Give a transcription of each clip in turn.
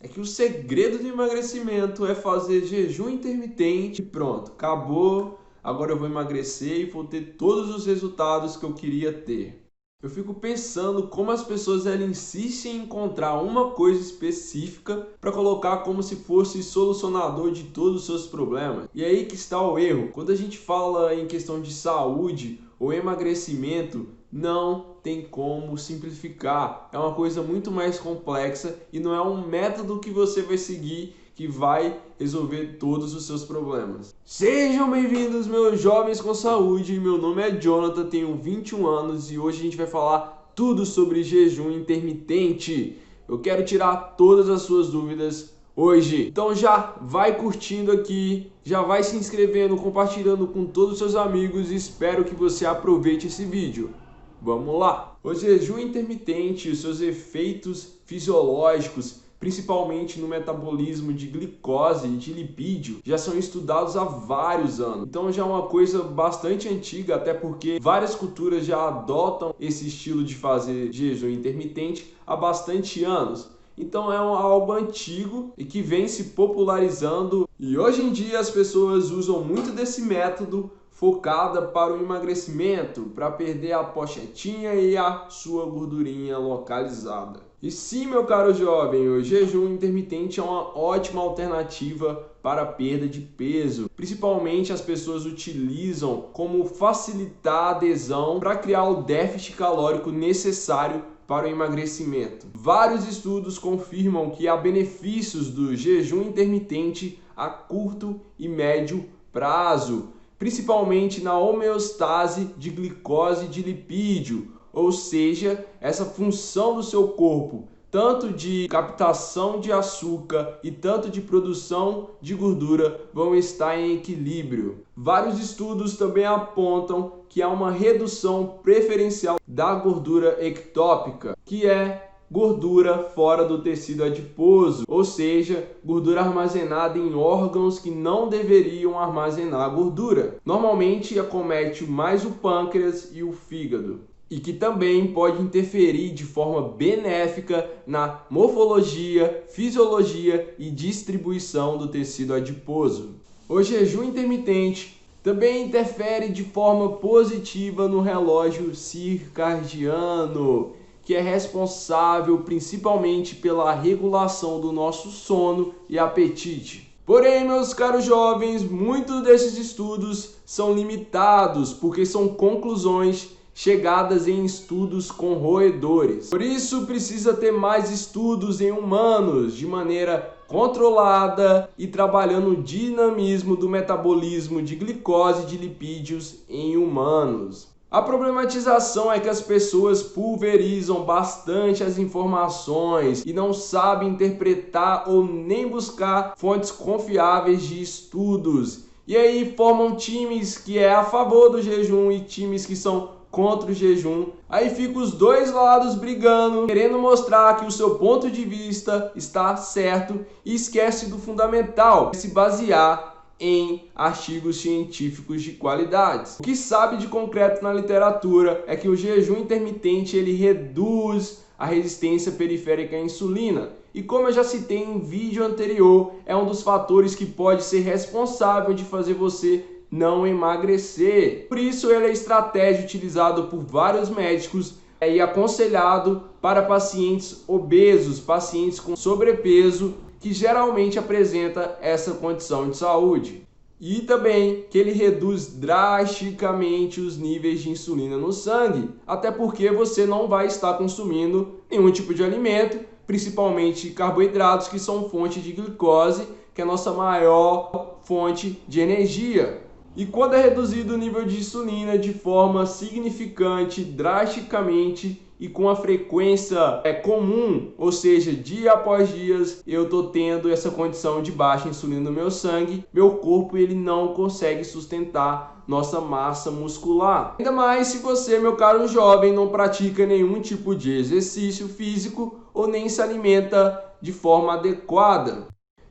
É que o segredo do emagrecimento é fazer jejum intermitente e pronto, acabou. Agora eu vou emagrecer e vou ter todos os resultados que eu queria ter. Eu fico pensando como as pessoas elas insistem em encontrar uma coisa específica para colocar como se fosse solucionador de todos os seus problemas. E aí que está o erro. Quando a gente fala em questão de saúde ou emagrecimento, não tem como simplificar. É uma coisa muito mais complexa e não é um método que você vai seguir que vai resolver todos os seus problemas. Sejam bem-vindos, meus jovens com saúde. Meu nome é Jonathan, tenho 21 anos e hoje a gente vai falar tudo sobre jejum intermitente. Eu quero tirar todas as suas dúvidas hoje. Então já vai curtindo aqui, já vai se inscrevendo, compartilhando com todos os seus amigos e espero que você aproveite esse vídeo. Vamos lá! O jejum intermitente e os seus efeitos fisiológicos, principalmente no metabolismo de glicose e de lipídio, já são estudados há vários anos. Então já é uma coisa bastante antiga, até porque várias culturas já adotam esse estilo de fazer jejum intermitente há bastante anos. Então é algo antigo e que vem se popularizando e hoje em dia as pessoas usam muito desse método focada para o emagrecimento, para perder a pochetinha e a sua gordurinha localizada. E sim, meu caro jovem, o jejum intermitente é uma ótima alternativa para a perda de peso. Principalmente as pessoas utilizam como facilitar a adesão para criar o déficit calórico necessário para o emagrecimento. Vários estudos confirmam que há benefícios do jejum intermitente a curto e médio prazo, principalmente na homeostase de glicose e de lipídio, ou seja, essa função do seu corpo, tanto de captação de açúcar e tanto de produção de gordura, vão estar em equilíbrio. Vários estudos também apontam que há uma redução preferencial da gordura ectópica, que é gordura fora do tecido adiposo, ou seja, gordura armazenada em órgãos que não deveriam armazenar gordura. Normalmente acomete mais o pâncreas e o fígado, e que também pode interferir de forma benéfica na morfologia, fisiologia e distribuição do tecido adiposo. O jejum intermitente também interfere de forma positiva no relógio circadiano, que é responsável principalmente pela regulação do nosso sono e apetite. Porém, meus caros jovens, muitos desses estudos são limitados porque são conclusões chegadas em estudos com roedores. Por isso, precisa ter mais estudos em humanos de maneira controlada e trabalhando o dinamismo do metabolismo de glicose e de lipídios em humanos. A problematização é que as pessoas pulverizam bastante as informações e não sabem interpretar ou nem buscar fontes confiáveis de estudos. E aí formam times que é a favor do jejum e times que são contra o jejum. Aí fica os dois lados brigando, querendo mostrar que o seu ponto de vista está certo e esquece do fundamental, se basear em artigos científicos de qualidade. O que sabe de concreto na literatura é que o jejum intermitente ele reduz a resistência periférica à insulina. E como eu já citei em vídeo anterior, é um dos fatores que pode ser responsável de fazer você não emagrecer. Por isso ele é estratégia utilizado por vários médicos e aconselhado para pacientes obesos, pacientes com sobrepeso, que geralmente apresenta essa condição de saúde. E também que ele reduz drasticamente os níveis de insulina no sangue, até porque você não vai estar consumindo nenhum tipo de alimento, principalmente carboidratos, que são fonte de glicose, que é a nossa maior fonte de energia. E quando é reduzido o nível de insulina de forma significante, drasticamente e com a frequência comum, ou seja, dia após dia, eu estou tendo essa condição de baixa insulina no meu sangue, meu corpo ele não consegue sustentar nossa massa muscular. Ainda mais se você, meu caro jovem, não pratica nenhum tipo de exercício físico ou nem se alimenta de forma adequada.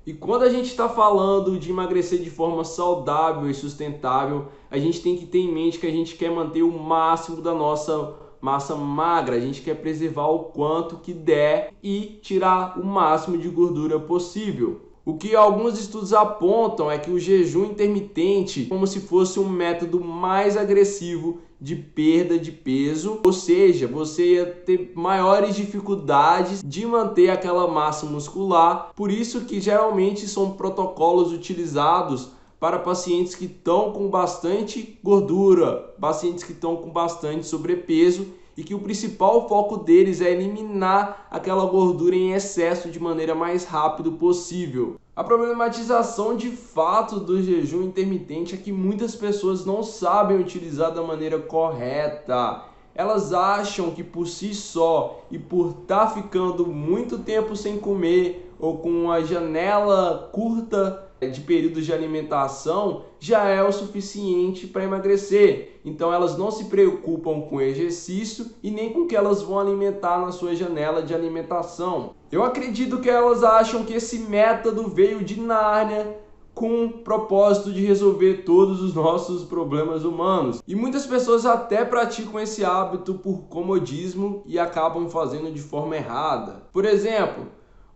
E quando a gente está falando de emagrecer de forma saudável e sustentável, a gente tem que ter em mente que a gente quer manter o máximo da nossa massa magra, a gente quer preservar o quanto que der e tirar o máximo de gordura possível. O que alguns estudos apontam é que o jejum intermitente é como se fosse um método mais agressivo de perda de peso, ou seja, você ia ter maiores dificuldades de manter aquela massa muscular. Por isso que geralmente são protocolos utilizados para pacientes que estão com bastante gordura, pacientes que estão com bastante sobrepeso e que o principal foco deles é eliminar aquela gordura em excesso de maneira mais rápida possível. A problematização de fato do jejum intermitente é que muitas pessoas não sabem utilizar da maneira correta. Elas acham que por si só e por estar ficando muito tempo sem comer ou com uma janela curta de períodos de alimentação já é o suficiente para emagrecer. Então elas não se preocupam com o exercício e nem com o que elas vão alimentar na sua janela de alimentação. Eu acredito que elas acham que esse método veio de Nárnia com o propósito de resolver todos os nossos problemas humanos. E muitas pessoas até praticam esse hábito por comodismo e acabam fazendo de forma errada. Por exemplo,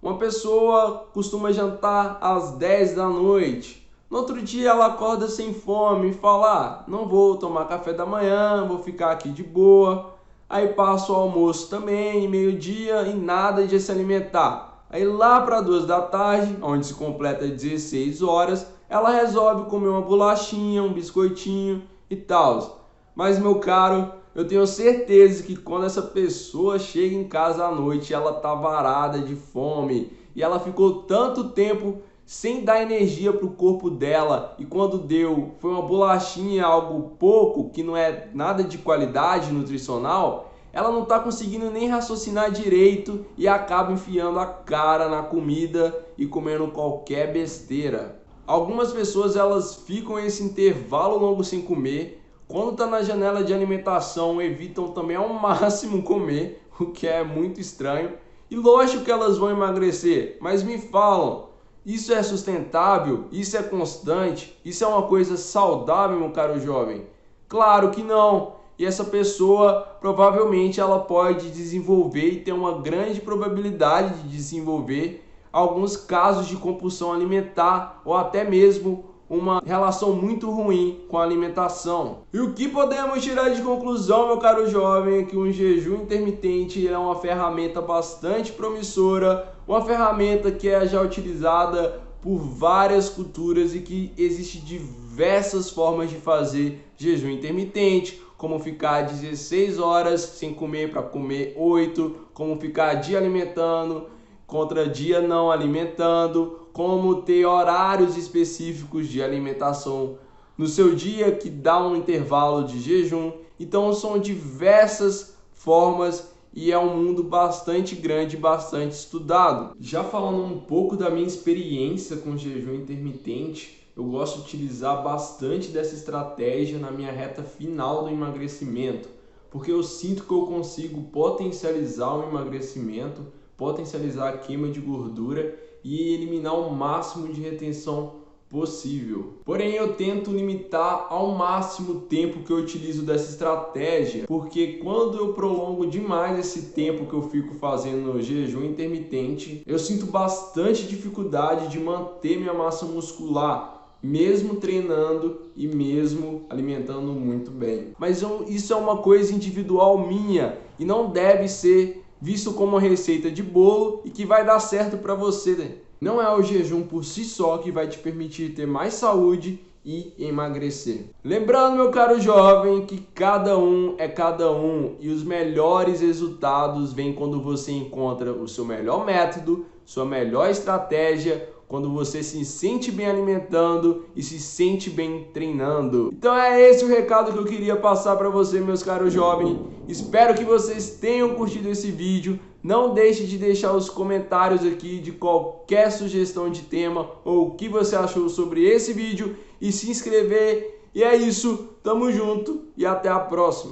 uma pessoa costuma jantar às 10 da noite. No outro dia ela acorda sem fome e fala: não vou tomar café da manhã, vou ficar aqui de boa. Aí passa o almoço também, meio-dia e nada de se alimentar. Aí lá para 2 da tarde, onde se completa 16 horas, ela resolve comer uma bolachinha, um biscoitinho e tal. Mas meu caro, eu tenho certeza que quando essa pessoa chega em casa à noite, ela tá varada de fome e ela ficou tanto tempo sem dar energia para o corpo dela, e quando deu foi uma bolachinha, algo pouco, que não é nada de qualidade nutricional, ela não está conseguindo nem raciocinar direito e acaba enfiando a cara na comida e comendo qualquer besteira. Algumas pessoas elas ficam esse intervalo longo sem comer. Quando está na janela de alimentação, evitam também ao máximo comer, o que é muito estranho. E lógico que elas vão emagrecer, mas me falam, isso é sustentável? Isso é constante? Isso é uma coisa saudável, meu caro jovem? Claro que não! E essa pessoa, provavelmente, ela pode desenvolver e ter uma grande probabilidade de desenvolver alguns casos de compulsão alimentar ou até mesmo uma relação muito ruim com a alimentação. E o que podemos tirar de conclusão, meu caro jovem, é que um jejum intermitente é uma ferramenta bastante promissora, uma ferramenta que é já utilizada por várias culturas e que existem diversas formas de fazer jejum intermitente, como ficar 16 horas sem comer para comer 8, como ficar dia alimentando contra dia não alimentando, como ter horários específicos de alimentação no seu dia que dá um intervalo de jejum. Então são diversas formas e é um mundo bastante grande, bastante estudado. Já falando um pouco da minha experiência com jejum intermitente, eu gosto de utilizar bastante dessa estratégia na minha reta final do emagrecimento, porque eu sinto que eu consigo potencializar o emagrecimento, potencializar a queima de gordura e eliminar o máximo de retenção possível. Porém, eu tento limitar ao máximo o tempo que eu utilizo dessa estratégia, porque quando eu prolongo demais esse tempo que eu fico fazendo jejum intermitente, eu sinto bastante dificuldade de manter minha massa muscular, mesmo treinando e mesmo alimentando muito bem. Mas isso é uma coisa individual minha e não deve ser visto como uma receita de bolo e que vai dar certo para você, né? Não é o jejum por si só que vai te permitir ter mais saúde e emagrecer. Lembrando, meu caro jovem, que cada um é cada um e os melhores resultados vêm quando você encontra o seu melhor método, sua melhor estratégia, quando você se sente bem alimentando e se sente bem treinando. Então é esse o recado que eu queria passar para você, meus caros jovens. Espero que vocês tenham curtido esse vídeo. Não deixe de deixar os comentários aqui de qualquer sugestão de tema ou o que você achou sobre esse vídeo e se inscrever. E é isso, tamo junto e até a próxima.